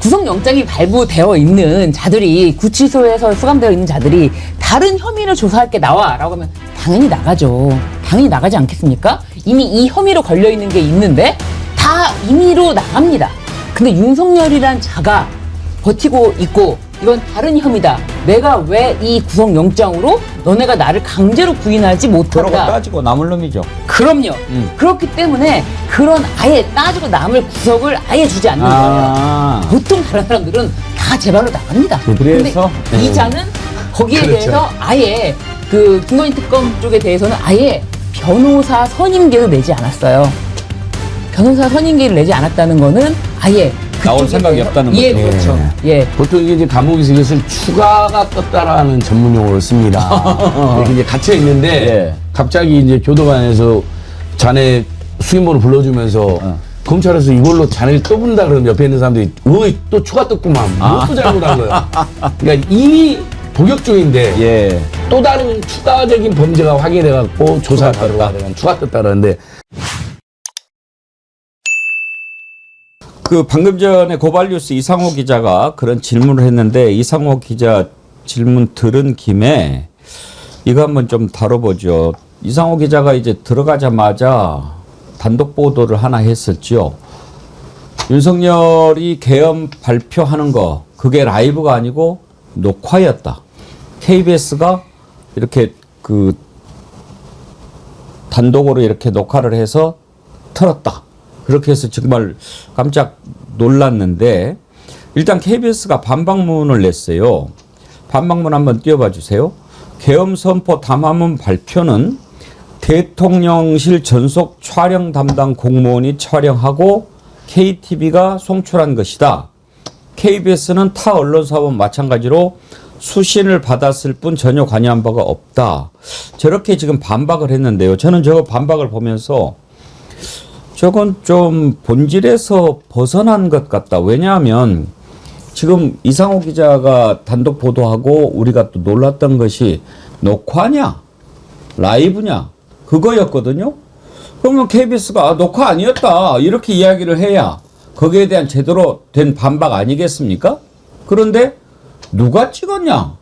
구속영장이 발부되어 있는 자들이 구치소에서 수감되어 있는 자들이 다른 혐의를 조사할 게 나와라고 하면 당연히 나가죠. 당연히 나가지 않겠습니까? 이미 이 혐의로 걸려 있는 게 있는데 다 임의로 나갑니다. 근데 윤석열이란 자가 버티고 있고 이건 다른 혐의다. 내가 왜 이 구속영장으로 너네가 나를 강제로 부인하지 그러고 못한다. 따지고 남을 놈이죠. 그럼요. 그렇기 때문에 그런 아예 따지고 남을 구속을 아예 주지 않는 거예요. 보통 다른 사람들은 다 제발로 나갑니다. 그래서? 근데 이 자는 거기에 대해서 아예 그 김건희 특검 쪽에 대해서는 아예 변호사 선임계도 내지 않았어요. 변호사 선임계를 내지 않았다는 거는 아예 나올 생각이 없다는 거죠. 예, 그렇죠. 예. 보통 이게 감옥에서 이것을 추가가 떴다라는 전문 용어를 씁니다. 이렇게 이제 갇혀 있는데 예. 갑자기 이제 교도관에서 자네 수임보를 불러주면서 검찰에서 이걸로 자네를 또 분다 그러면 옆에 있는 사람들이 어이 또 추가 떴구만. 무엇도 잘못한 거야. 그러니까 이미 복역 중인데 예. 또 다른 추가적인 범죄가 확인돼갖고 조사받다가 추가 떴다 그러는데 그 방금 전에 고발뉴스 이상호 기자가 그런 질문을 했는데 이상호 기자 질문 들은 김에 이거 한번 좀 다뤄보죠. 이상호 기자가 이제 들어가자마자 단독 보도를 하나 했었죠. 윤석열이 계엄 발표하는 거 그게 라이브가 아니고 녹화였다. KBS가 이렇게 그 단독으로 이렇게 녹화를 해서 틀었다. 그렇게 해서 정말 깜짝 놀랐는데 일단 KBS가 반박문을 냈어요. 반박문 한번 띄워봐 주세요. 계엄 선포 담화문 발표는 대통령실 전속 촬영 담당 공무원이 촬영하고 KTV가 송출한 것이다. KBS는 타 언론사와 마찬가지로 수신을 받았을 뿐 전혀 관여한 바가 없다. 저렇게 지금 반박을 했는데요. 저는 저 반박을 보면서 저건 좀 본질에서 벗어난 것 같다. 왜냐하면 지금 이상호 기자가 단독 보도하고 우리가 또 놀랐던 것이 녹화냐 라이브냐 그거였거든요. 그러면 KBS가 녹화 아니었다 이렇게 이야기를 해야 거기에 대한 제대로 된 반박 아니겠습니까? 그런데 누가 찍었냐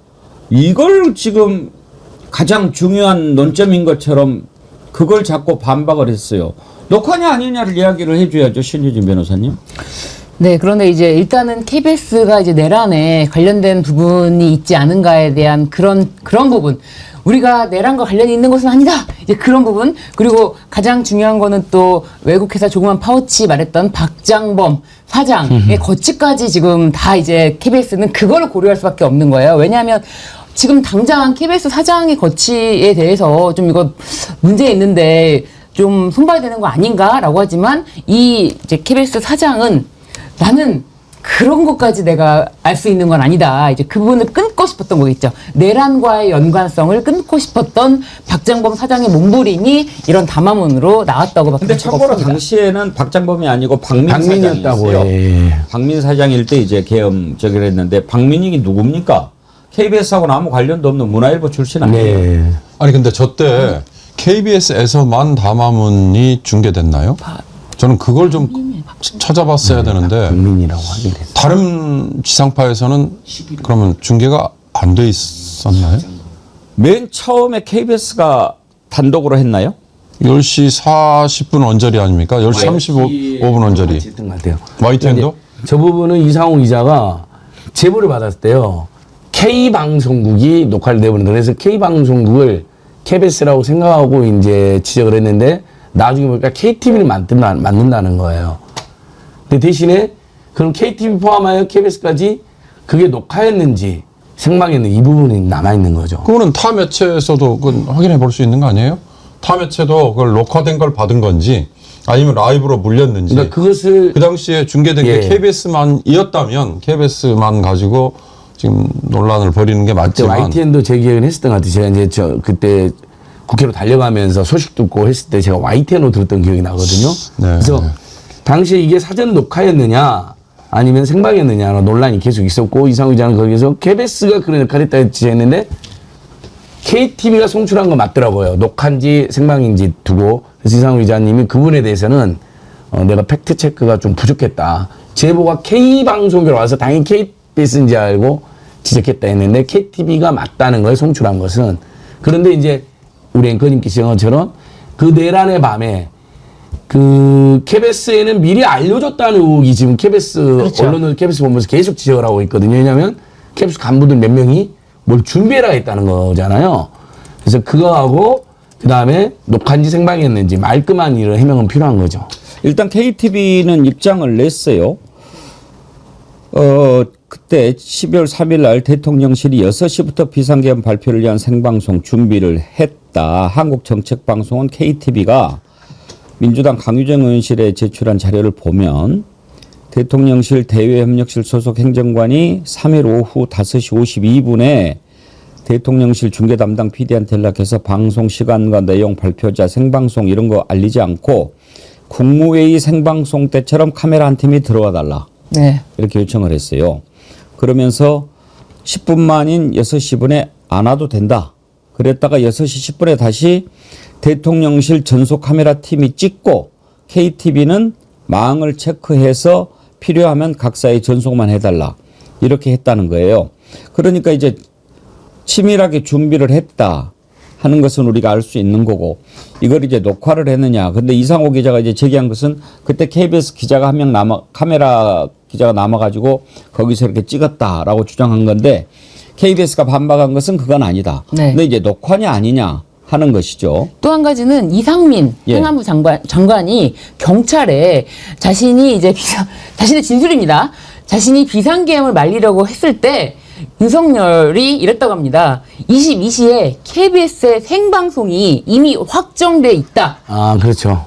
이걸 지금 가장 중요한 논점인 것처럼 그걸 자꾸 반박을 했어요. 녹화냐 아니냐를 이야기를 해줘야죠, 신유진 변호사님. 네, 그런데 이제 일단은 KBS가 이제 내란에 관련된 부분이 있지 않은가에 대한 그런 부분. 우리가 내란과 관련이 있는 것은 아니다. 이제 그런 부분. 그리고 가장 중요한 거는 또 외국회사 조그만 파우치 말했던 박장범 사장의 거치까지 지금 다 이제 KBS는 그걸 고려할 수밖에 없는 거예요. 왜냐하면 지금 당장 KBS 사장의 거치에 대해서 좀 이거 문제 있는데 좀 손봐야 되는 거 아닌가라고 하지만 이 이제 KBS 사장은 나는 그런 것까지 내가 알 수 있는 건 아니다. 이제 그 부분을 끊고 싶었던 거겠죠. 내란과의 연관성을 끊고 싶었던 박장범 사장의 몸부림이 이런 담화문으로 나왔다고 근데 참고로 당시에는 박장범이 아니고 박민이었다고 사장이었어요. 박민 사장일 때 이제 계엄 저기를 했는데 박민이 누굽니까? KBS하고는 아무 관련도 없는 문화일보 출신 아니에요. 네. 아니 근데 저때 KBS에서만 담화문이 중계됐나요? 저는 그걸 좀 찾아봤어야 되는데 박민이라고 하긴 했어요. 다른 지상파에서는 그러면 중계가 안 돼 있었나요? 맨 처음에 KBS가 단독으로 했나요? 10시 40분 언저리 아닙니까? 10시 35분 언저리. 했던 것 같아요. YTN도? 저 부분은 이상호 기자가 제보를 받았을 때요. K방송국이 녹화를 내보낸다. 그래서 K방송국을 KBS라고 생각하고 이제 지적을 했는데 나중에 보니까 KTV를 만든다는 거예요. 근데 대신에 그럼 KTV 포함하여 KBS까지 그게 녹화했는지 생방했는지 이 부분이 남아있는 거죠. 그거는 타 매체에서도 그건 확인해 볼 수 있는 거 아니에요? 타 매체도 그걸 녹화된 걸 받은 건지 아니면 라이브로 물렸는지. 그러니까 그것을 그 당시에 중계된 게 KBS만이었다면 KBS만 가지고 지금 논란을 벌이는 게 맞지만 YTN도 제 기억은 했었던 것 같아요. 제가 이제 그때 국회로 달려가면서 소식 듣고 했을 때 제가 YTN으로 들었던 기억이 나거든요. 네. 그래서 당시에 이게 사전 녹화였느냐 아니면 생방이었느냐 논란이 계속 있었고 이상호 기자는 거기서 KBS가 그런 역할을 했다 지적했는데 KTV가 송출한 건 맞더라고요. 녹화인지 생방인지 두고. 그래서 이상호 기자님이 그분에 대해서는 내가 팩트 체크가 좀 부족했다. 제보가 K방송으로 와서 당연히 KBS인지 알고 지적했다 했는데 KTV가 맞다는 거예요. 송출한 것은. 그런데 이제 우리 앵커님께서 지적한 것처럼 그 내란의 밤에 그 KBS에는 미리 알려줬다는 의혹이 지금 KBS 그렇죠. 언론을 KBS 본부에서 계속 지적을 하고 있거든요. 왜냐하면 KBS 간부들 몇 명이 뭘 준비해라 했다는 거잖아요. 그래서 그거하고 그 다음에 녹화인지 생방이었는지 말끔한 이런 해명은 필요한 거죠. 일단 KTV는 입장을 냈어요. 그때 12월 3일 날 대통령실이 6시부터 비상계엄 발표를 위한 생방송 준비를 했다. 한국정책방송은 KTV가 민주당 강유정 의원실에 제출한 자료를 보면 대통령실 대외협력실 소속 행정관이 3일 오후 5시 52분에 대통령실 중계 담당 PD한테 연락해서 방송 시간과 내용 발표자 생방송 이런 거 알리지 않고 국무회의 생방송 때처럼 카메라 한 팀이 들어와 달라. 네. 이렇게 요청을 했어요. 그러면서 10분 만인 6시 10분에 안 와도 된다. 그랬다가 6시 10분에 다시 대통령실 전속 카메라 팀이 찍고 KTV는 망을 체크해서 필요하면 각사의 전송만 해달라. 이렇게 했다는 거예요. 그러니까 이제 치밀하게 준비를 했다 하는 것은 우리가 알 수 있는 거고 이걸 이제 녹화를 했느냐. 근데 이상호 기자가 이제 제기한 것은 그때 KBS 기자가 한 명 카메라 기자가 남아가지고 거기서 이렇게 찍었다라고 주장한 건데 KBS가 반박한 것은 그건 아니다. 네. 근데 이제 녹화냐 아니냐 하는 것이죠. 또 한 가지는 이상민 예. 행안부 장관이 경찰에 자신이 이제 자신의 진술입니다. 자신이 비상계엄을 말리려고 했을 때 윤석열이 이랬다고 합니다. 22시에 KBS의 생방송이 이미 확정돼 있다. 아, 그렇죠.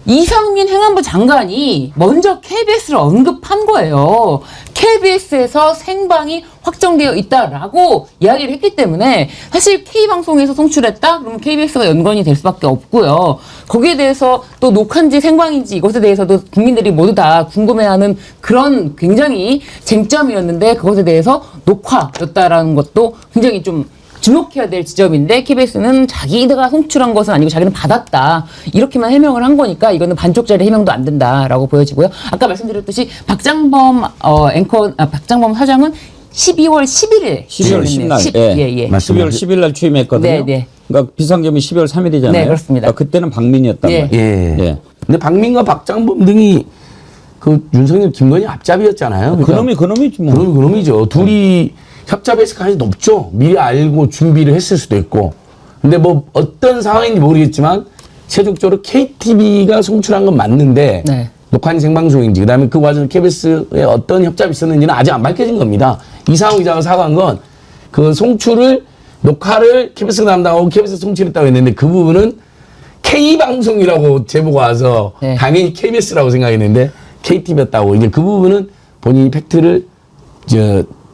이상민 행안부 장관이 먼저 KBS를 언급한 거예요. KBS에서 생방이 확정되어 있다라고 이야기를 했기 때문에 사실 K방송에서 송출했다? 그러면 KBS가 연관이 될 수밖에 없고요. 거기에 대해서 또 녹화인지 생방인지 이것에 대해서도 국민들이 모두 다 궁금해하는 그런 굉장히 쟁점이었는데 그것에 대해서 녹화였다라는 것도 굉장히 좀 주목해야 될 지점인데 KBS는 자기가 송출한 것은 아니고 자기는 받았다. 이렇게만 해명을 한 거니까 이거는 반쪽짜리 해명도 안 된다라고 보여지고요. 아까 말씀드렸듯이 박장범 박장범 사장은 12월 11일 12월 10일. 예. 12월 10일 날 취임했거든요. 네, 네. 그러니까 비상계엄이 12월 3일이잖아요. 네, 그렇습니다. 그러니까 그때는 박민이었단 예. 말이에요. 예. 예. 근데 박민과 박장범 등이 그 윤석열, 김건희 앞잡이였잖아요. 그러니까 그놈이지 뭐. 그놈이죠. 둘이 협잡했을 가능성이 높죠. 미리 알고 준비를 했을 수도 있고. 근데 뭐 어떤 상황인지 모르겠지만 최종적으로 KTV가 송출한 건 맞는데 네. 녹화인 생방송인지 그다음에 그 과정에 KBS에 어떤 협잡이 있었는지는 아직 안 밝혀진 겁니다. 이상호 기자가 사과한 건 그 송출을 녹화를 KBS가 담당하고 KBS 송출했다고 했는데 그 부분은 K방송이라고 제보가 와서 네. 당연히 KBS라고 생각했는데 KTV였다고. 이제 그 부분은 본인이 팩트를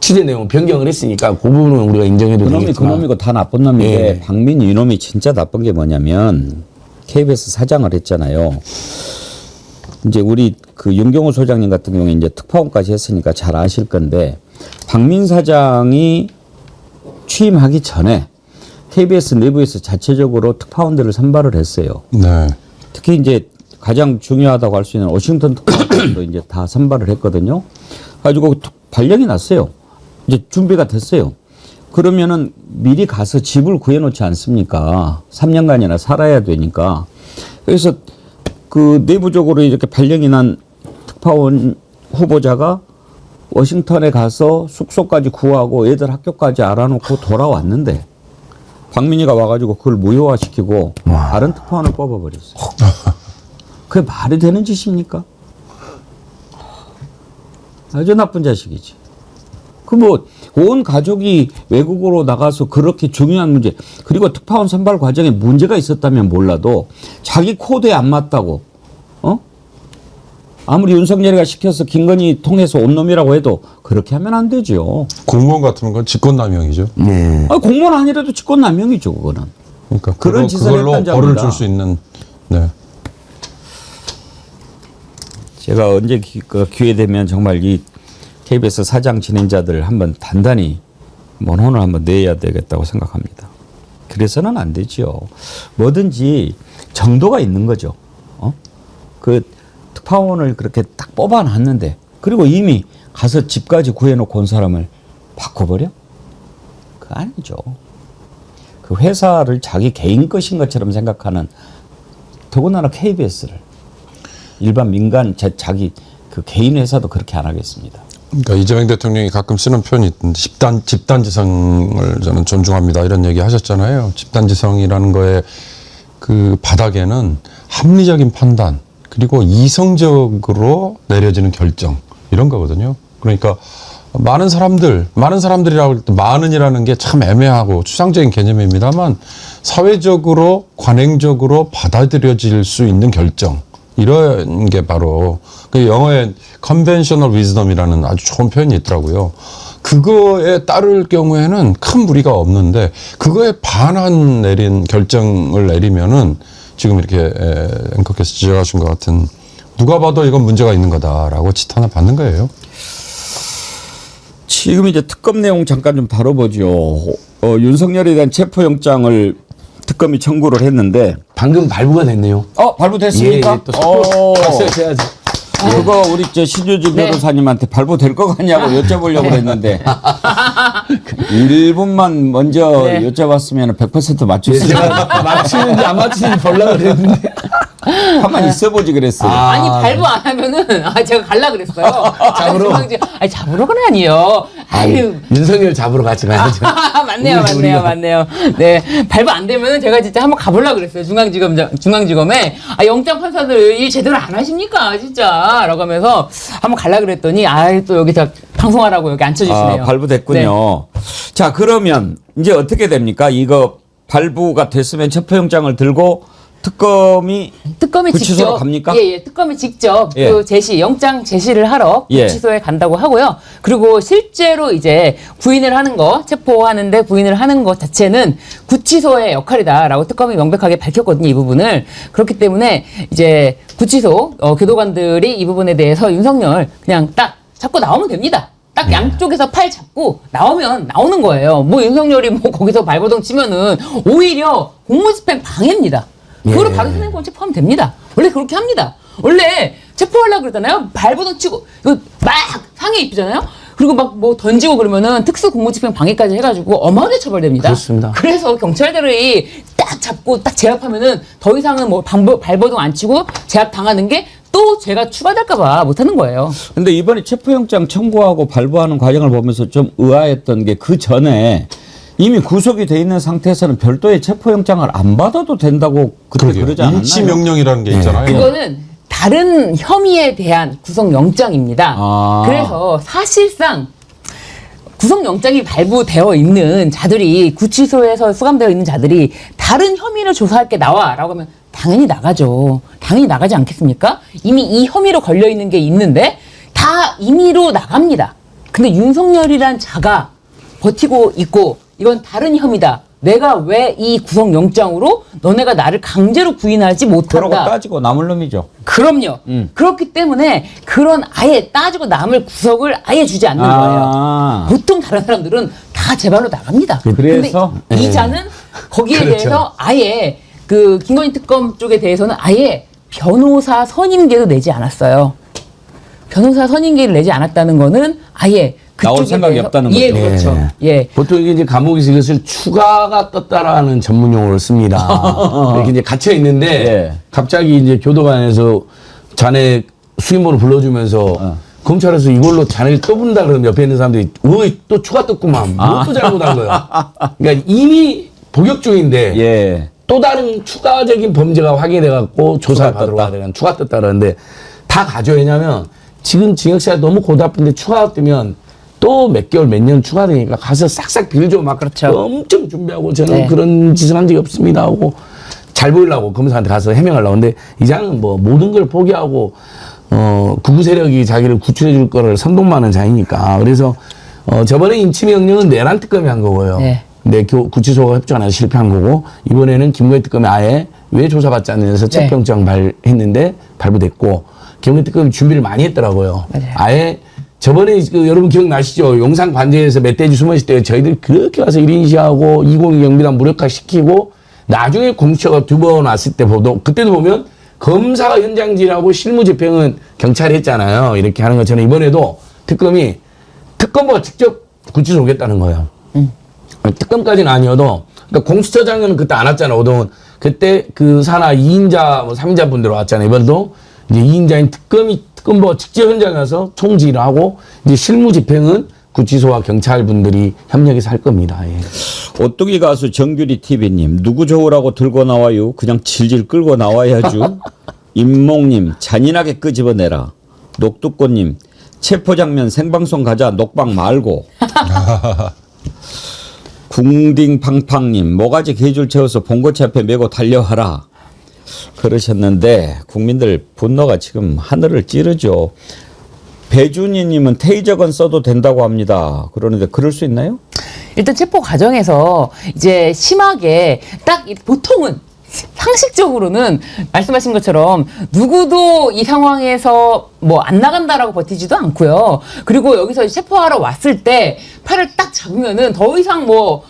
취재 내용 변경을 했으니까 그 부분은 우리가 인정해도 그놈이 되겠지만. 그놈이고 다 나쁜 놈인데 예. 박민이 이놈이 진짜 나쁜 게 뭐냐면 KBS 사장을 했잖아요. 이제 우리 그 윤경호 소장님 같은 경우에 이제 특파원까지 했으니까 잘 아실 건데 박민 사장이 취임하기 전에 KBS 내부에서 자체적으로 특파원들을 선발을 했어요. 네. 특히 이제 가장 중요하다고 할 수 있는 워싱턴 특파원도 이제 다 선발을 했거든요. 가지고 발령이 났어요. 이제 준비가 됐어요. 그러면은 미리 가서 집을 구해놓지 않습니까? 3년간이나 살아야 되니까. 그래서 그 내부적으로 이렇게 발령이 난 특파원 후보자가 워싱턴에 가서 숙소까지 구하고 애들 학교까지 알아놓고 돌아왔는데 박민희가 와가지고 그걸 무효화시키고 다른 특파원을 뽑아버렸어요. 그게 말이 되는 짓입니까? 아주 나쁜 자식이지. 그 뭐 온 가족이 외국으로 나가서 그렇게 중요한 문제 그리고 특파원 선발 과정에 문제가 있었다면 몰라도 자기 코드에 안 맞다고 아무리 윤석열이가 시켜서 김건희 통해서 온 놈이라고 해도 그렇게 하면 안 되죠. 공무원 같은 건 직권남용이죠. 네. 공무원 아니라도 직권남용이죠 그거는. 그러니까 그런 짓을 그걸로 했던 벌을 자입니다. 줄 수 있는. 네. 제가 언제 기회 되면 정말 이 KBS 사장 진행자들 한번 단단히 혼을 한번 내야 되겠다고 생각합니다. 그래서는 안 되죠. 뭐든지 정도가 있는 거죠. 그 특파원을 그렇게 딱 뽑아놨는데 그리고 이미 가서 집까지 구해놓고 온 사람을 바꿔버려? 그거 아니죠. 그 회사를 자기 개인 것인 것처럼 생각하는 더군다나 KBS를 일반 민간 자기 그 개인 회사도 그렇게 안 하겠습니다. 그러니까 이재명 대통령이 가끔 쓰는 표현이 있던데 집단지성을 저는 존중합니다 이런 얘기 하셨잖아요. 집단지성이라는 거에 그 바닥에는 합리적인 판단 그리고 이성적으로 내려지는 결정 이런 거거든요. 그러니까 많은 사람들이라고 할 때 많은이라는 게 참 애매하고 추상적인 개념입니다만 사회적으로 관행적으로 받아들여질 수 있는 결정 이런 게 바로 그 영어에 conventional wisdom이라는 아주 좋은 표현이 있더라고요. 그거에 따를 경우에는 큰 무리가 없는데 그거에 반한 결정을 내리면은 지금 이렇게 앵커께서 지적하신 것 같은 누가 봐도 이건 문제가 있는 거다라고 지탄을 받는 거예요. 지금 이제 특검 내용 잠깐 좀 다뤄보죠. 윤석열에 대한 체포영장을 특검이 청구를 했는데 방금 발부가 됐네요. 발부됐습니까? 예, 또 속보 갔어요, 제가. 그거 우리 신유진 네. 변호사님한테 발부될 것 같냐고 여쭤보려고 했는데 1분만 먼저 네. 여쭤봤으면 100% 맞출 수 있어요. 제가 맞추는지 안 맞추는지 보려고 그랬는데. 가만히 있어보지 그랬어요. 아니 발부 안 하면은 제가 갈라 그랬어요. 잡으러? 아니 잡으러는 아니요. 아유. 윤석열 잡으러 같이 가야죠. 맞네요. 네, 발부 안 되면은 제가 진짜 한번 가보려 그랬어요. 중앙지검에 영장 판사들 일 제대로 안 하십니까, 진짜?라고 하면서 한번 갈라 그랬더니 또 여기서 방송하라고 여기 앉혀주시네요. 발부됐군요. 네. 자, 그러면 이제 어떻게 됩니까? 이거 발부가 됐으면 체포영장을 들고 특검이 구치소로 직접 갑니까? 예, 특검이 직접 예. 그 영장 제시를 하러 예. 구치소에 간다고 하고요. 그리고 실제로 이제 부인을 하는 거, 체포하는데 부인을 하는 것 자체는 구치소의 역할이다라고 특검이 명백하게 밝혔거든요, 이 부분을. 그렇기 때문에 이제 구치소 교도관들이 이 부분에 대해서 윤석열 그냥 딱 잡고 나오면 됩니다. 딱 양쪽에서 팔 잡고 나오면 나오는 거예요. 뭐 윤석열이 뭐 거기서 발버둥 치면은 오히려 공무집행 방해입니다. 그거를 바로 현행범 체포하면 됩니다. 원래 그렇게 합니다. 원래 체포하려고 그러잖아요. 발버둥 치고 이거 막 상해 입히잖아요. 그리고 막 뭐 던지고 그러면은 특수 공무집행 방해까지 해가지고 엄하게 처벌됩니다. 그렇습니다. 그래서 경찰들이 딱 잡고 딱 제압하면은 더 이상은 뭐 발버둥 안 치고 제압 당하는 게 또 죄가 추가될까봐 못하는 거예요. 근데 이번에 체포영장 청구하고 발부하는 과정을 보면서 좀 의아했던 게 그 전에 이미 구속이 돼 있는 상태에서는 별도의 체포영장을 안 받아도 된다고 그때 그러지 않았나요? 인치명령이라는 게 있잖아요. 그거는 다른 혐의에 대한 구속영장입니다. 그래서 사실상 구속영장이 발부되어 있는 자들이 구치소에서 수감되어 있는 자들이 다른 혐의를 조사할 게 나와라고 하면 당연히 나가죠. 당연히 나가지 않겠습니까? 이미 이 혐의로 걸려 있는 게 있는데 다 임의로 나갑니다. 근데 윤석열이란 자가 버티고 있고 이건 다른 혐의다. 내가 왜 이 구속영장으로 너네가 나를 강제로 구인하지 그러고 못한다. 따지고 남을 놈이죠. 그럼요. 그렇기 때문에 그런 아예 따지고 남을 구속을 아예 주지 않는 거예요. 보통 다른 사람들은 다 제발로 나갑니다. 그래서? 근데 이 자는 거기에 그렇죠. 대해서 아예 그 김건희 특검 쪽에 대해서는 아예 변호사 선임계도 내지 않았어요. 변호사 선임계를 내지 않았다는 거는 아예 나올 그쪽에 생각이 대해서 없다는 예, 거죠. 그렇죠. 예. 보통 이게 감옥에서 이것을 추가가 떴다라는 전문 용어를 씁니다. 이렇게 이제 갇혀 있는데 예. 갑자기 이제 교도관에서 자네 수임원을 불러주면서 검찰에서 이걸로 자네를 또 부른다 그러면 옆에 있는 사람들이 또 추가 떴구만. 뭐 또 잘못한 거야. 그러니까 이미 복역 중인데 예. 또 다른 추가적인 범죄가 확인돼 갖고 조사를 추가 받으러 떴다. 가야 되는 추가 떴다 그러는데 다 가죠. 왜냐면 지금 징역시가 너무 고달픈데 추가가 뜨면 또 몇 개월 몇 년 추가되니까 가서 싹싹 빌죠. 막 그렇죠. 엄청 준비하고 저는 네. 그런 짓을 한 적이 없습니다 하고 잘 보이려고 검사한테 가서 해명하려고. 근데 이장은 뭐 모든 걸 포기하고 극우 세력이 자기를 구출해 줄 거를 선동하는 자이니까. 그래서 저번에 임치명령은 내란 특검이 한 거고요. 네. 근데 구치소가 협조 안 해서 실패한 거고 이번에는 김건희 특검이 아예 왜 조사받지 않으면서 네. 체포영장 발했는데 발부됐고 김건희 특검이 준비를 많이 했더라고요. 맞아요. 아예 저번에 여러분 기억나시죠? 용산 관제에서 멧돼지 숨어있을 때 저희들이 그렇게 와서 1인 시하고 202 경비단 무력화시키고 나중에 공수처가 두 번 왔을 때 그때도 보면 검사가 현장질하고 실무집행은 경찰이 했잖아요. 이렇게 하는 것처럼 이번에도 특검이 특검부가 직접 구치소 오겠다는 거예요. 특검까지는 아니어도 그러니까 공수처장은 그때 안 왔잖아. 오동은 그때 그 산하 2인자 뭐 3인자 분들 왔잖아요. 이번에도 이제 2인자인 특검부가 직접 현장에 가서 총지휘를 하고 이제 실무집행은 구치소와 경찰 분들이 협력해서 할 겁니다. 예. 오뚜기 가수 정규리 TV님 누구 좋으라고 들고 나와요? 그냥 질질 끌고 나와야죠. 임몽님 잔인하게 끄집어내라. 녹두꽃님 체포장면 생방송 가자 녹방 말고. 궁딩팡팡님 모가지 개줄 채워서 봉고치 앞에 메고 달려와라. 그러셨는데 국민들 분노가 지금 하늘을 찌르죠. 배준희님은 테이저건 써도 된다고 합니다. 그러는데 그럴 수 있나요? 일단 체포 과정에서 이제 심하게 딱 보통은 상식적으로는 말씀하신 것처럼 누구도 이 상황에서 뭐 안 나간다라고 버티지도 않고요. 그리고 여기서 체포하러 왔을 때 팔을 딱 잡으면은 더 이상 뭐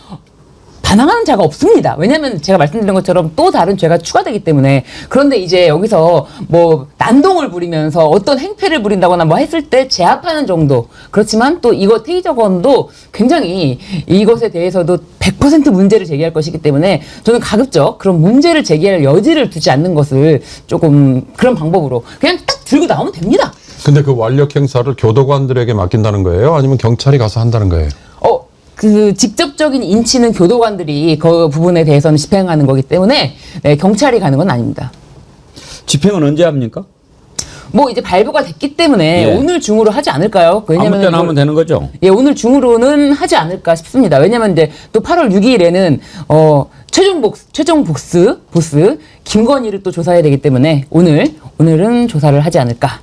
반항하는 자가 없습니다. 왜냐하면 제가 말씀드린 것처럼 또 다른 죄가 추가되기 때문에. 그런데 이제 여기서 뭐 난동을 부리면서 어떤 행패를 부린다거나 뭐 했을 때 제압하는 정도. 그렇지만 또 이거 테이저건도 굉장히 이것에 대해서도 100% 문제를 제기할 것이기 때문에 저는 가급적 그런 문제를 제기할 여지를 두지 않는 것을 조금 그런 방법으로 그냥 딱 들고 나오면 됩니다. 근데 그 완력 행사를 교도관들에게 맡긴다는 거예요? 아니면 경찰이 가서 한다는 거예요? 그 직접적인 인치는 교도관들이 그 부분에 대해서는 집행하는 거기 때문에 네, 경찰이 가는 건 아닙니다. 집행은 언제 합니까? 뭐 이제 발부가 됐기 때문에 예. 오늘 중으로 하지 않을까요? 아무 때나 하면 되는 거죠? 예, 오늘 중으로는 하지 않을까 싶습니다. 왜냐면 이제 또 8월 6일에는 최종 보스 김건희를 또 조사해야 되기 때문에 오늘은 조사를 하지 않을까.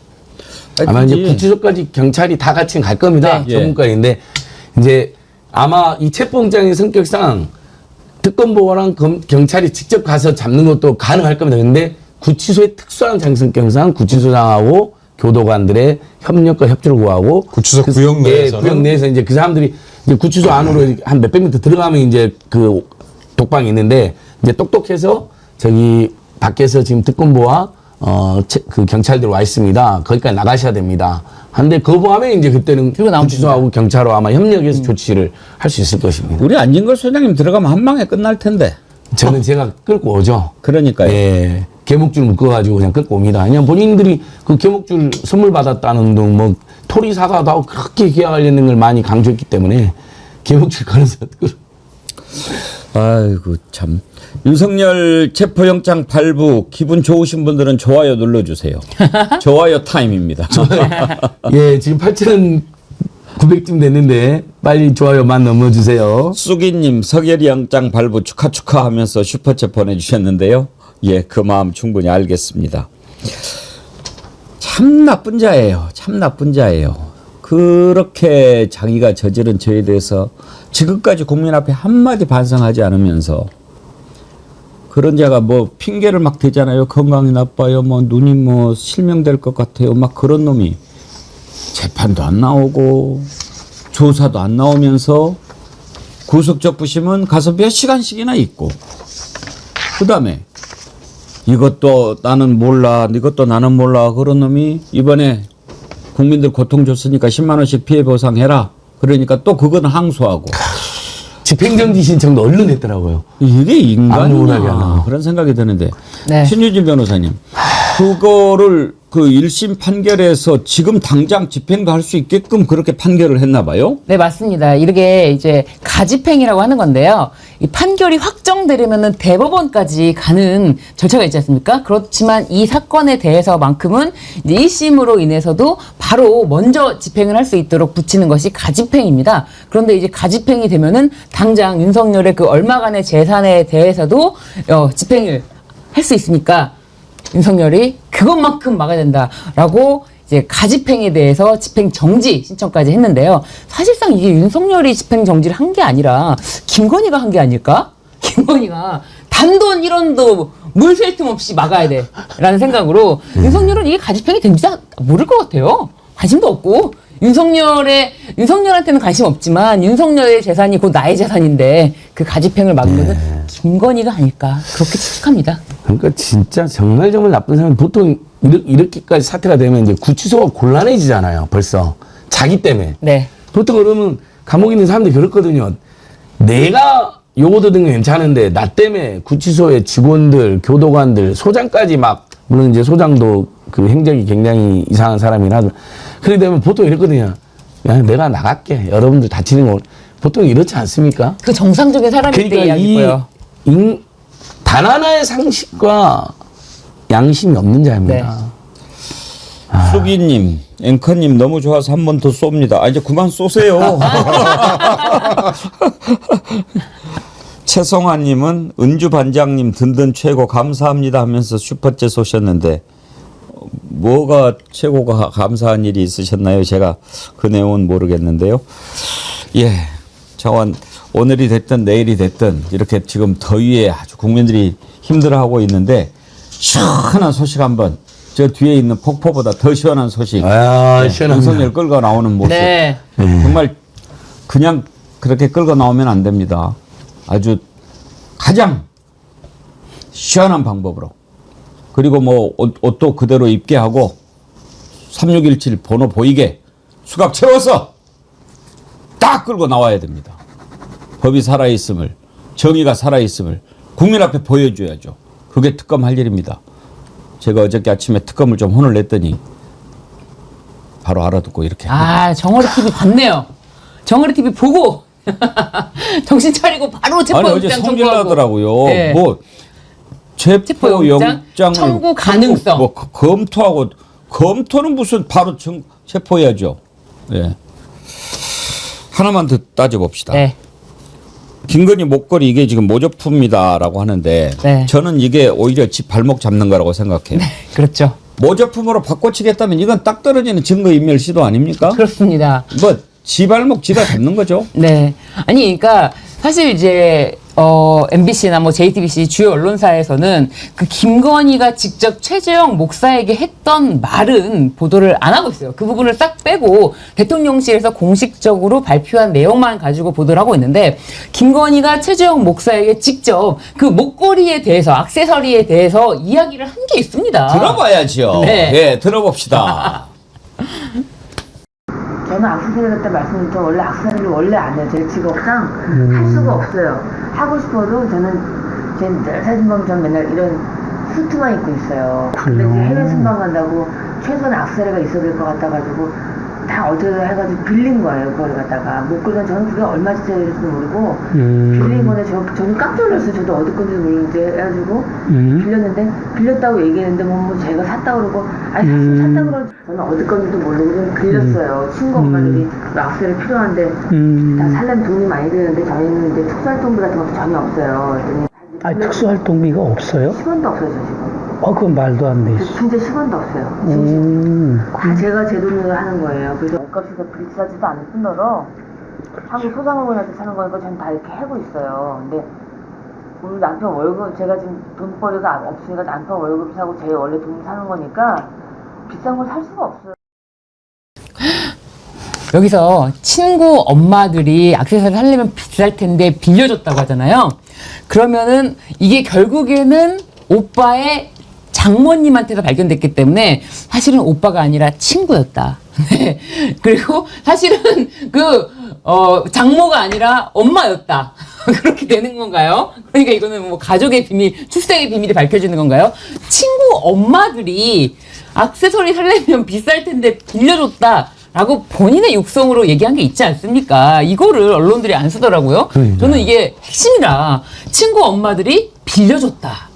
아마 이제 구치소까지 경찰이 다 같이 갈 겁니다. 네. 전문가인데 이제 아마 이 체포영장의 성격상 특검보랑 경찰이 직접 가서 잡는 것도 가능할 겁니다. 근데 구치소의 특수한 장성격상 구치소장하고 교도관들의 협력과 협조를 구하고 구치소 구역 내에서는? 구역 내에서 이제 그 사람들이 이제 구치소 안으로 한 몇백 미터 들어가면 이제 그 독방이 있는데 이제 똑똑해서 저기 밖에서 지금 특검보와 그 경찰들 와 있습니다. 거기까지 나가셔야 됩니다. 한데 거부하면 이제 그때는 구치소하고 경찰하고 아마 협력해서 조치를 할 수 있을 것입니다. 우리 안진걸 소장님 들어가면 한 방에 끝날 텐데. 저는 제가 끌고 오죠. 그러니까요. 예. 개목줄 묶어가지고 그냥 끌고 옵니다. 그냥 본인들이 그 개목줄 선물 받았다는 등 뭐 토리 사과도 하고 그렇게 기가 관련된 걸 많이 강조했기 때문에 개목줄 걸어서 아이고 참. 윤석열 체포영장 발부 기분 좋으신 분들은 좋아요 눌러주세요. 좋아요 타임입니다. 예, 지금 8,900쯤 됐는데 빨리 좋아요만 넘어주세요. 쑥이님 석열이 영장 발부 축하하면서 슈퍼챗 보내주셨는데요. 예, 그 마음 충분히 알겠습니다. 참 나쁜 자예요. 참 나쁜 자예요. 그렇게 자기가 저지른 죄에 대해서 지금까지 국민 앞에 한마디 반성하지 않으면서 그런 자가 뭐 핑계를 막 대잖아요. 건강이 나빠요. 뭐 눈이 뭐 실명될 것 같아요. 막 그런 놈이 재판도 안 나오고 조사도 안 나오면서 구속적부심은 가서 몇 시간씩이나 있고 그다음에 이것도 나는 몰라 이것도 나는 몰라 그런 놈이 이번에 국민들 고통 줬으니까 10만 원씩 피해 보상해라. 그러니까 또 그건 항소하고 집행정지 신청도 얼른 했더라고요. 이게 아무나게 안 인간이냐 나와. 그런 생각이 드는데 네. 신유진 변호사님 그거를 그 1심 판결에서 지금 당장 집행도 할 수 있게끔 그렇게 판결을 했나 봐요? 네, 맞습니다. 이게 이제 가집행이라고 하는 건데요. 이 판결이 확정되려면은 대법원까지 가는 절차가 있지 않습니까? 그렇지만 이 사건에 대해서만큼은 이제 1심으로 인해서도 바로 먼저 집행을 할 수 있도록 붙이는 것이 가집행입니다. 그런데 이제 가집행이 되면은 당장 윤석열의 그 얼마간의 재산에 대해서도 집행을 할 수 있으니까 윤석열이 그것만큼 막아야 된다라고 이제 가집행에 대해서 집행 정지 신청까지 했는데요. 사실상 이게 윤석열이 집행 정지를 한 게 아니라 김건희가 한 게 아닐까? 김건희가 단돈 1원도 물 셀 틈 없이 막아야 돼라는 생각으로 윤석열은 이게 가집행이 된지 모를 것 같아요. 관심도 없고 윤석열의 윤석열한테는 관심 없지만 윤석열의 재산이 곧 나의 재산인데 그 가집행을 막은 것은 김건희가 아닐까 그렇게 추측합니다. 그러니까 진짜 정말 나쁜 사람 보통 이렇게까지 사태가 되면 이제 구치소가 곤란해지잖아요. 벌써 자기 때문에. 네. 보통 그러면 감옥에 있는 사람들이 그렇거든요. 내가 요거 듣는 게 괜찮은데 나 때문에 구치소의 직원들, 교도관들, 소장까지 막 물론 이제 소장도 그 행적이 굉장히 이상한 사람이긴 하지만 그렇게 되면 보통 이렇거든요. 야, 내가 나갈게. 여러분들 다치는 거 보통 이렇지 않습니까? 그 정상적인 사람일 때 그러니까 이야기고요. 단 하나의 상식과 양심이 없는 자입니다. 수기님, 앵커님 너무 좋아서 한 번 더 쏩니다. 아, 이제 그만 쏘세요. 최성화님은 은주 반장님 든든 최고 감사합니다 하면서 슈퍼챗 쏘셨는데 뭐가 최고가 감사한 일이 있으셨나요? 제가 그 내용은 모르겠는데요. 예, 저원 오늘이 됐든 내일이 됐든 이렇게 지금 더위에 아주 국민들이 힘들어하고 있는데 시원한 소식 한번 저 뒤에 있는 폭포보다 더 시원한 소식. 시원합니다. 윤석열 끌고 나오는 모습. 네. 정말 그냥 그렇게 끌고 나오면 안 됩니다. 아주 가장 시원한 방법으로. 그리고 뭐 옷도 그대로 입게 하고 3617 번호 보이게 수갑 채워서 딱 끌고 나와야 됩니다. 법이 살아있음을, 정의가 살아있음을 국민 앞에 보여줘야죠. 그게 특검 할 일입니다. 제가 어저께 아침에 특검을 좀 혼을 냈더니 바로 알아듣고 이렇게. 정어리 TV 봤네요. 정어리 TV 보고 정신 차리고 바로 아니 어제 체포영장 성질 청구하고. 나더라고요. 네. 뭐 체포영장을 청구 가능성. 뭐 검토하고 검토는 무슨 바로 체포해야죠. 예. 하나만 더 따져봅시다. 네. 김건희 목걸이 이게 지금 모조품이다라고 하는데 네. 저는 이게 오히려 지 발목 잡는 거라고 생각해요. 그렇죠. 모조품으로 바꿔치겠다면 이건 딱 떨어지는 증거인멸 시도 아닙니까? 그렇습니다. 뭐 지 발목 지가 잡는 거죠. 네. 아니, 그러니까 사실 이제 MBC나 뭐 JTBC 주요 언론사에서는 그 김건희가 직접 최재형 목사에게 했던 말은 보도를 안 하고 있어요. 그 부분을 싹 빼고 대통령실에서 공식적으로 발표한 내용만 가지고 보도를 하고 있는데 김건희가 최재형 목사에게 직접 그 목걸이에 대해서 액세서리에 대해서 이야기를 한 게 있습니다. 들어봐야죠. 네. 예, 들어봅시다. 저는 악세사리 갖다 말씀드렸죠. 원래 악세사리를 원래 안 해요. 제 직업상 할 수가 없어요. 하고 싶어도 저는 늘 사진 보면 저는 맨날 이런 수트만 입고 있어요. 근데 이제 해외 순방 간다고 최소한 악세사리가 있어야 될 것 같아가지고 다 어떻게 해가지고 빌린 거예요. 그걸 갖다가 목걸이가 저는 그게 얼마짜리 될지도 모르고 빌린 건데 저는 깜짝 놀랐어요. 저도 어디 건지 모르는데 해가지고 빌렸는데 빌렸다고 얘기했는데 뭐 제가 샀다고 그러고 아니 샀다고 그러고 저는 어디 건지도 모르고 좀 빌렸어요. 친구 엄마들이 악세사리 필요한데 다 살려면 돈이 많이 드는데 저희는 이제 특수활동비 같은 것도 전혀 없어요. 아니, 특수활동비가 없어요? 10원도 없어요, 저 지금. 그건 말도 안 돼. 진짜 10원도 없어요. 다 제가 제 돈으로 하는 거예요. 그래서 옷값이 그렇게 비싸지도 않을 뿐더러 한국 소상공인한테 사는 거니까 저는 다 이렇게 하고 있어요. 근데 우리 남편 월급, 제가 지금 돈벌이가 없으니까 남편 월급 사고 제 원래 돈 사는 거니까 비싼 걸 살 수가 없어요. 여기서 친구 엄마들이 액세서리 하려면 비쌀 텐데 빌려줬다고 하잖아요. 그러면은 이게 결국에는 오빠의 장모님한테서 발견됐기 때문에 사실은 오빠가 아니라 친구였다. 네. 그리고 사실은 장모가 아니라 엄마였다. 그렇게 되는 건가요? 그러니까 이거는 뭐 가족의 비밀, 출생의 비밀이 밝혀지는 건가요? 친구 엄마들이 액세서리 살려면 비쌀 텐데 빌려줬다. 라고 본인의 육성으로 얘기한 게 있지 않습니까? 이거를 언론들이 안 쓰더라고요. 저는 이게 핵심이라 친구 엄마들이 빌려줬다.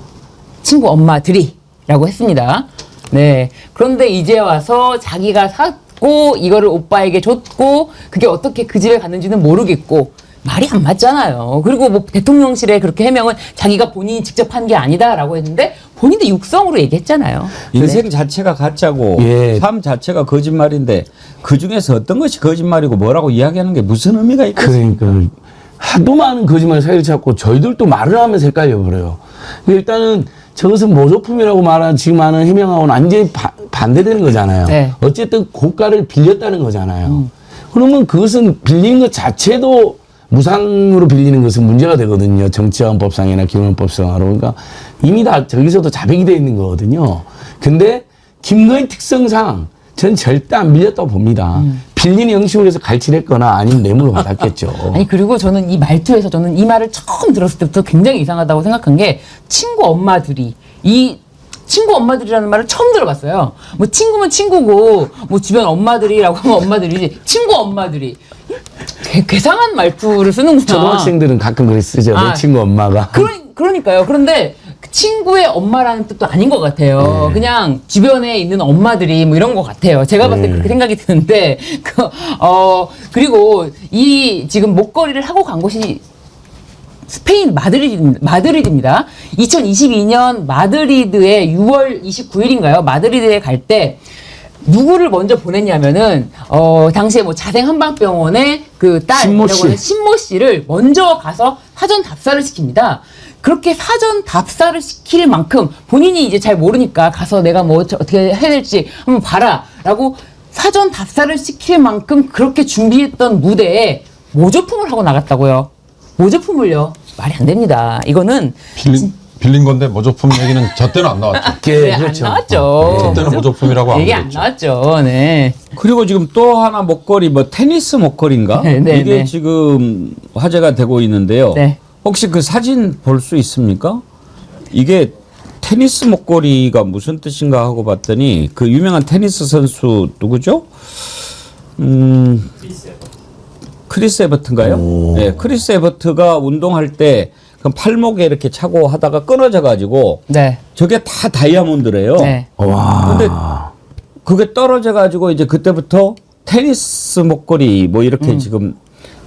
친구 엄마들이 라고 했습니다. 네. 그런데 이제 와서 자기가 샀고 이거를 오빠에게 줬고 그게 어떻게 그 집에 갔는지는 모르겠고 말이 안 맞잖아요. 그리고 뭐 대통령실에 그렇게 해명은 자기가 본인이 직접 한 게 아니다라고 했는데 본인의 육성으로 얘기했잖아요. 인생 자체가 가짜고 예. 삶 자체가 거짓말인데 그중에서 어떤 것이 거짓말이고 뭐라고 이야기하는 게 무슨 의미가 있겠습니까? 그러니까 하도 많은 거짓말 사이를 찾고 저희들도 말을 하면서 헷갈려 버려요. 일단은 저것은 모조품이라고 말하는 지금 하는 해명하고는 완전히 반대되는 거잖아요. 네. 어쨌든 고가를 빌렸다는 거잖아요. 그러면 그것은 빌리는 것 자체도 무상으로 빌리는 것은 문제가 되거든요. 정치자금법상이나 기본법상으로. 그러니까 이미 다 저기서도 자백이 되어 있는 거거든요. 근데 김건희 특성상 전 절대 안 빌렸다고 봅니다. 빌리는 형식으로 해서 갈취했거나 아니면 뇌물로 받았겠죠. 아니 그리고 저는 이 말투에서 저는 이 말을 처음 들었을 때부터 굉장히 이상하다고 생각한 게 친구 엄마들이 이 친구 엄마들이라는 말을 처음 들어봤어요. 뭐 친구면 친구고 뭐 주변 엄마들이라고 하면 엄마들이지 친구 엄마들이 괴상한 말투를 쓰는구나. 초등학생들은 가끔 그렇게 쓰죠. 내 친구 엄마가. 그러니까요. 그런데 그 친구의 엄마라는 뜻도 아닌 것 같아요. 그냥 주변에 있는 엄마들이 뭐 이런 것 같아요. 제가 봤을 때 그렇게 생각이 드는데, 그리고 이 지금 목걸이를 하고 간 곳이 스페인 마드리드입니다. 2022년 마드리드에 6월 29일인가요? 마드리드에 갈 때 누구를 먼저 보냈냐면은 당시에 뭐 자생 한방병원의 그 딸이라고 하는 신모 씨를 먼저 가서 사전 답사를 시킵니다. 그렇게 사전 답사를 시킬 만큼 본인이 이제 잘 모르니까 가서 내가 뭐 어떻게 해야 될지 한번 봐라라고 사전 답사를 시킬 만큼 그렇게 준비했던 무대에 모조품을 하고 나갔다고요. 모조품을요. 말이 안 됩니다. 이거는 빌린 건데 모조품 얘기는 저 때는 안 나왔죠. 네, 그렇죠. 안 나왔죠. 저 때는 모조품이라고 안 얘기 안 그랬죠. 나왔죠. 네. 그리고 지금 또 하나 목걸이 뭐 테니스 목걸이인가? 네, 네, 이게 네. 지금 화제가 되고 있는데요. 네. 혹시 그 사진 볼 수 있습니까? 이게 테니스 목걸이가 무슨 뜻인가 하고 봤더니 그 유명한 테니스 선수 누구죠? 크리스 에버트인가요? 네, 크리스 에버트가 운동할 때 그 팔목에 이렇게 차고 하다가 끊어져 가지고 네. 저게 다 다이아몬드래요. 네. 와. 근데 그게 떨어져 가지고 이제 그때부터 테니스 목걸이 뭐 이렇게 지금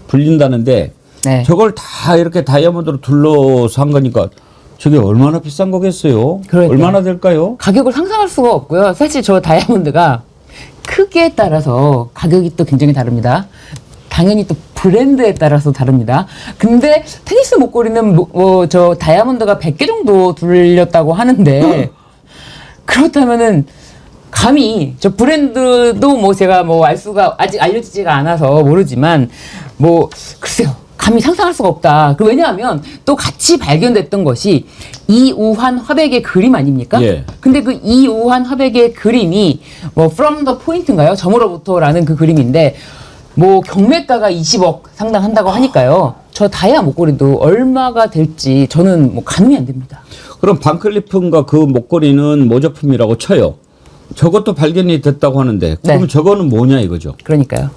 불린다는데 네. 저걸 다 이렇게 다이아몬드로 둘러서 한 거니까 저게 얼마나 비싼 거겠어요? 그러니까요. 얼마나 될까요? 가격을 상상할 수가 없고요. 사실 저 다이아몬드가 크기에 따라서 가격이 또 굉장히 다릅니다. 당연히 또 브랜드에 따라서 다릅니다. 근데 테니스 목걸이는 저 다이아몬드가 100개 정도 둘렸다고 하는데 그렇다면은 감히 저 브랜드도 뭐 제가 뭐 알 수가 아직 알려지지가 않아서 모르지만 뭐 글쎄요. 감히 상상할 수가 없다. 왜냐하면 또 같이 발견됐던 것이 이우환 화백의 그림 아닙니까? 예. 근데 그 이우환 화백의 그림이 뭐 From the Point인가요? 점으로부터라는 그 그림인데 뭐 경매가가 20억 상당한다고 하니까요. 저 다이아 목걸이도 얼마가 될지 저는 뭐 가늠이 안 됩니다. 그럼 반클리프인가 그 목걸이는 모조품이라고 쳐요. 저것도 발견이 됐다고 하는데 그럼 네. 저거는 뭐냐 이거죠. 그러니까요.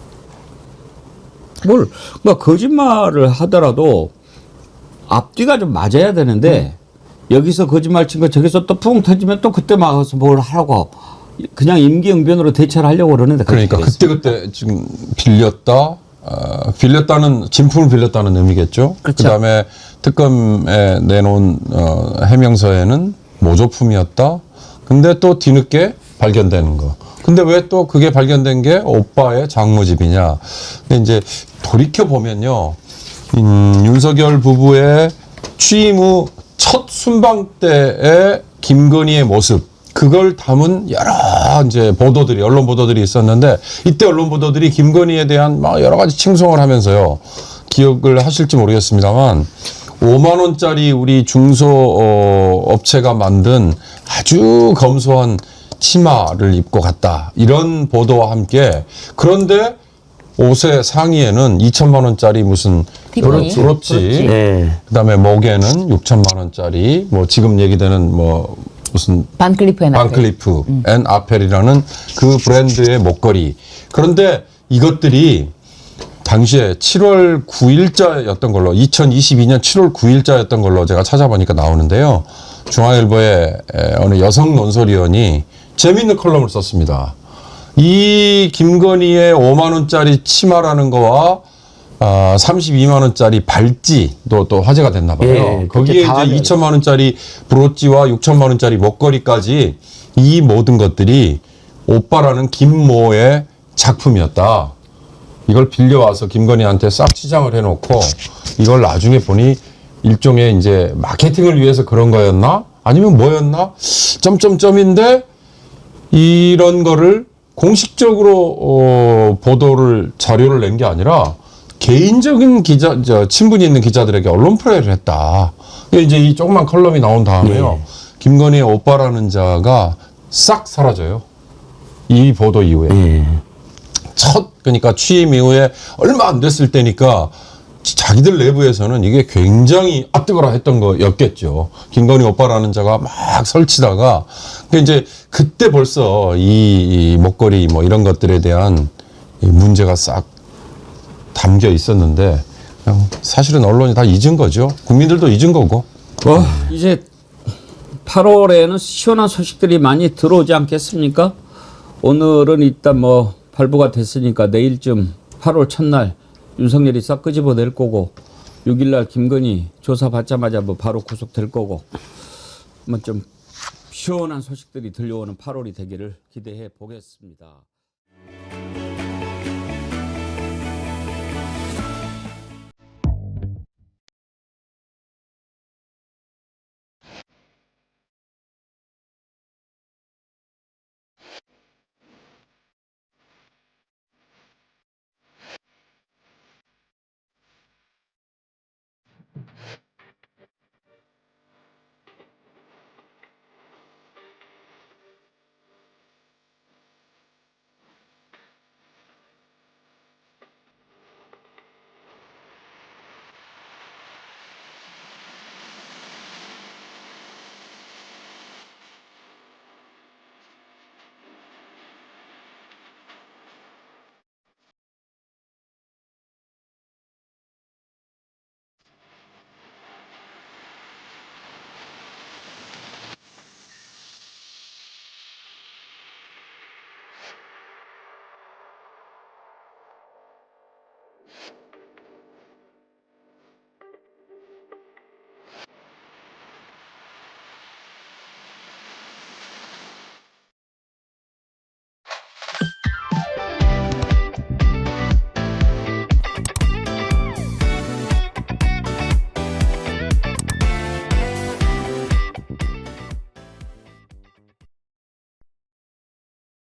그러니까 거짓말을 하더라도 앞뒤가 좀 맞아야 되는데 여기서 거짓말 친 거 저기서 또 풍 터지면 또 그때 막아서 뭘 하라고 그냥 임기응변으로 대처를 하려고 그러는데 그러니까 그때 지금 빌렸다는 진품을 빌렸다는 의미겠죠. 그렇죠. 그다음에 특검에 내놓은 해명서에는 모조품이었다. 근데 또 뒤늦게 발견되는 거. 근데 왜 또 그게 발견된 게 오빠의 장모집이냐. 근데 이제 돌이켜 보면요, 윤석열 부부의 취임 후 첫 순방 때의 김건희의 모습. 그걸 담은 여러 이제 언론 보도들이 있었는데 이때 언론 보도들이 김건희에 대한 막 여러 가지 칭송을 하면서요. 기억을 하실지 모르겠습니다만 5만 원짜리 우리 중소업체가 만든 아주 검소한 치마를 입고 갔다. 이런 보도와 함께 그런데 옷의 상의에는 2천만 원짜리 무슨 티파니? 브로치, 네. 그다음에 목에는 6천만 원짜리 뭐 지금 얘기되는 뭐 무슨 반클리프 앤 아펠. 반클리프 앤 아펠이라는 그 브랜드의 목걸이. 그런데 이것들이 당시에 7월 9일자였던 걸로 2022년 7월 9일자였던 걸로 제가 찾아보니까 나오는데요. 중앙일보의 어느 여성 논설위원이 재미있는 컬럼을 썼습니다. 이 김건희의 5만 원짜리 치마라는 거와 32만 원짜리 발찌도 또 화제가 됐나 봐요. 예, 거기에 다 이제 2천만 원짜리 브로치와 6천만 원짜리 목걸이까지 이 모든 것들이 오빠라는 김모의 작품이었다. 이걸 빌려와서 김건희한테 싹 치장을 해놓고 이걸 나중에 보니 일종의 이제 마케팅을 위해서 그런 거였나? 아니면 뭐였나? 점점점인데 이런 거를 공식적으로 보도를 자료를 낸 게 아니라 개인적인 친분이 있는 기자들에게 언론 플레이를 했다. 이제 이 조그만 컬럼이 나온 다음에요. 김건희의 오빠라는 자가 싹 사라져요. 이 보도 이후에. 그러니까 취임 이후에 얼마 안 됐을 때니까 자기들 내부에서는 이게 굉장히 뜨거라 했던 거였겠죠. 김건희 오빠라는 자가 막 설치다가 이제 그때 벌써 이 목걸이 뭐 이런 것들에 대한 이 문제가 싹 담겨 있었는데 그냥 사실은 언론이 다 잊은 거죠. 국민들도 잊은 거고. 이제 8월에는 시원한 소식들이 많이 들어오지 않겠습니까? 오늘은 일단 뭐 발부가 됐으니까 내일쯤 8월 첫날 윤석열이 싹 끄집어낼 거고 6일날 김건희 조사받자마자 뭐 바로 구속될 거고 뭐 좀 시원한 소식들이 들려오는 8월이 되기를 기대해 보겠습니다.